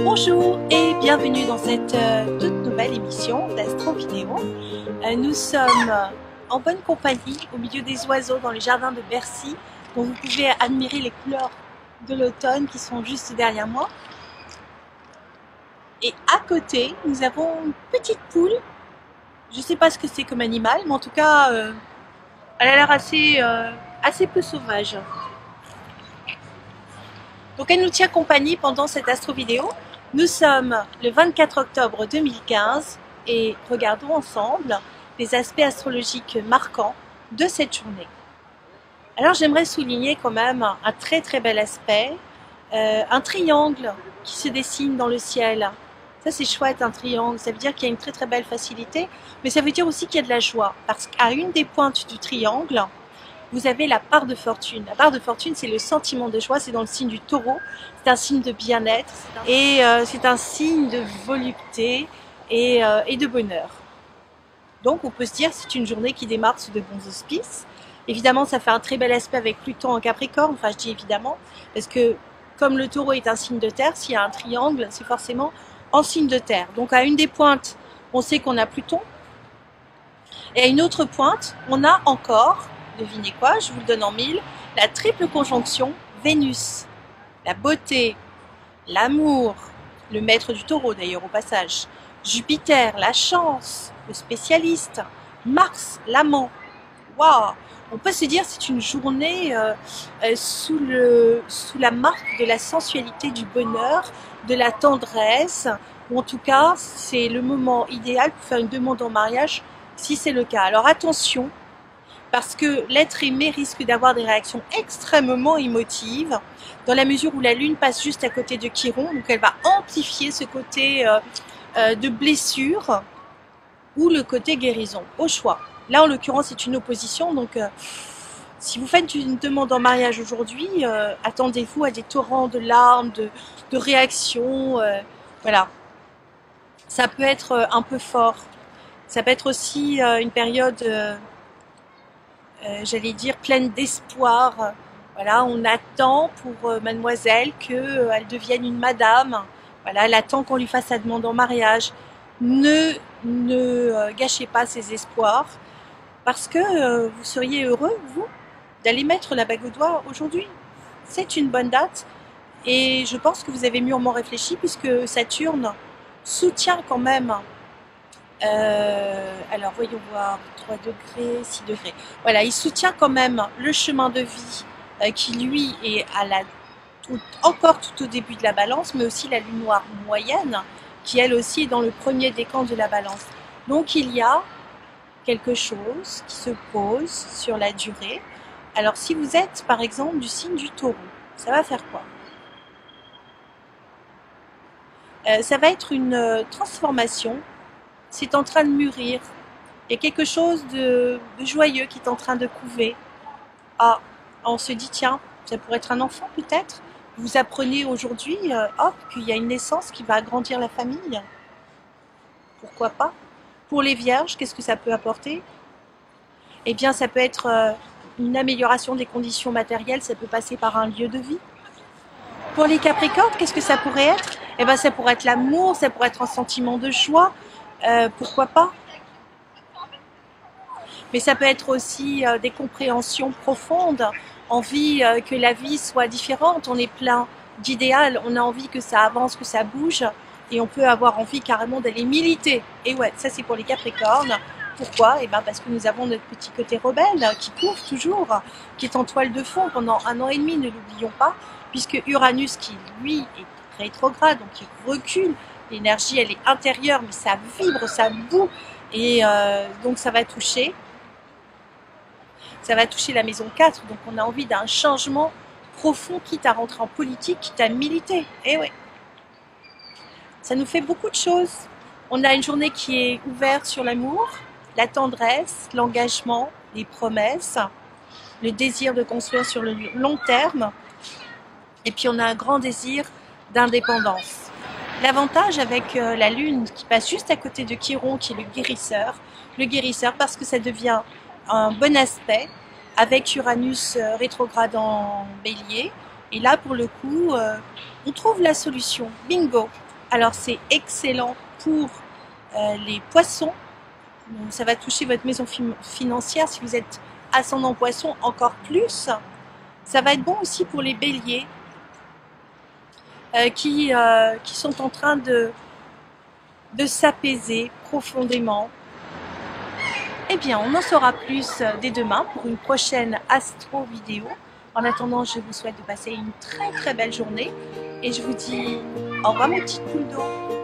Bonjour et bienvenue dans cette toute nouvelle émission d'Astro Vidéo. Nous sommes en bonne compagnie au milieu des oiseaux dans le jardin de Bercy, dont vous pouvez admirer les couleurs de l'automne qui sont juste derrière moi. Et à côté, nous avons une petite poule. Je ne sais pas ce que c'est comme animal, mais en tout cas, elle a l'air assez peu sauvage. Donc elle nous tient compagnie pendant cette astro vidéo. Nous sommes le 24 octobre 2015 et regardons ensemble les aspects astrologiques marquants de cette journée. Alors j'aimerais souligner quand même un très bel aspect, un triangle qui se dessine dans le ciel. Ça c'est chouette, un triangle, ça veut dire qu'il y a une très belle facilité, mais ça veut dire aussi qu'il y a de la joie, parce qu'à une des pointes du triangle, vous avez la part de fortune. La part de fortune, c'est le sentiment de joie, c'est dans le signe du taureau, c'est un signe de bien-être, et c'est un signe de volupté et de bonheur. Donc on peut se dire que c'est une journée qui démarre sous de bons auspices. Évidemment, ça fait un très bel aspect avec Pluton en Capricorne, enfin je dis évidemment, parce que comme le taureau est un signe de terre, s'il y a un triangle, c'est forcément en signe de terre. Donc à une des pointes, on sait qu'on a Pluton, et à une autre pointe, on a encore, devinez quoi, je vous le donne en mille, la triple conjonction Vénus, la beauté, l'amour, le maître du taureau d'ailleurs au passage, Jupiter, la chance, le spécialiste, Mars, l'amant. Waouh! On peut se dire que c'est une journée sous la marque de la sensualité, du bonheur, de la tendresse, ou en tout cas c'est le moment idéal pour faire une demande en mariage si c'est le cas. Alors attention, parce que l'être aimé risque d'avoir des réactions extrêmement émotives, dans la mesure où la lune passe juste à côté de Chiron, donc elle va amplifier ce côté de blessure ou le côté guérison, au choix. Là en l'occurrence c'est une opposition, donc si vous faites une demande en mariage aujourd'hui, attendez-vous à des torrents de larmes, de réactions, voilà. Ça peut être un peu fort, ça peut être aussi une période j'allais dire pleine d'espoir. Voilà, on attend pour mademoiselle qu'elle devienne une madame. Voilà, elle attend qu'on lui fasse sa demande en mariage. Ne gâchez pas ses espoirs, parce que vous seriez heureux, vous, d'aller mettre la bague au doigt aujourd'hui. C'est une bonne date, et je pense que vous avez mûrement réfléchi, puisque Saturne soutient quand même. Alors voyons voir, 3 degrés, 6 degrés. Voilà, il soutient quand même le chemin de vie qui lui est encore tout au début de la balance, mais aussi la lune noire moyenne qui elle aussi est dans le premier décan de la balance. Donc il y a quelque chose qui se pose sur la durée. Alors si vous êtes par exemple du signe du taureau, ça va faire quoi? Ça va être une transformation. C'est en train de mûrir. Il y a quelque chose de joyeux qui est en train de couver. Ah, on se dit, tiens, ça pourrait être un enfant peut-être. Vous apprenez aujourd'hui, hop, qu'il y a une naissance qui va agrandir la famille. Pourquoi pas? Pour les vierges, qu'est-ce que ça peut apporter? Eh bien, ça peut être une amélioration des conditions matérielles, ça peut passer par un lieu de vie. Pour les capricornes, qu'est-ce que ça pourrait être? Eh bien, ça pourrait être l'amour, ça pourrait être un sentiment de joie. Pourquoi pas? Mais ça peut être aussi des compréhensions profondes, envie que la vie soit différente, on est plein d'idéal, on a envie que ça avance, que ça bouge, et on peut avoir envie carrément d'aller militer. Et ouais, ça c'est pour les Capricornes. Pourquoi? Eh ben parce que nous avons notre petit côté rebelle qui court toujours, qui est en toile de fond pendant 1 an et demi, ne l'oublions pas, puisque Uranus qui lui est rétrograde, donc il recule. L'énergie, elle est intérieure, mais ça vibre, ça boue. Et donc, ça va toucher. Ça va toucher la maison 4. Donc, on a envie d'un changement profond, quitte à rentrer en politique, quitte à militer. Et oui. Ça nous fait beaucoup de choses. On a une journée qui est ouverte sur l'amour, la tendresse, l'engagement, les promesses, le désir de construire sur le long terme. Et puis, on a un grand désir d'indépendance. L'avantage avec la Lune qui passe juste à côté de Chiron, qui est le guérisseur parce que ça devient un bon aspect avec Uranus rétrograde en Bélier. Et là, pour le coup, on trouve la solution. Bingo! Alors, c'est excellent pour les poissons. Donc, ça va toucher votre maison financière. Si vous êtes ascendant poisson, encore plus. Ça va être bon aussi pour les béliers qui sont en train de s'apaiser profondément. Eh bien, on en saura plus dès demain pour une prochaine astro vidéo. En attendant, je vous souhaite de passer une très très belle journée et je vous dis au revoir mes petites poules d'eau.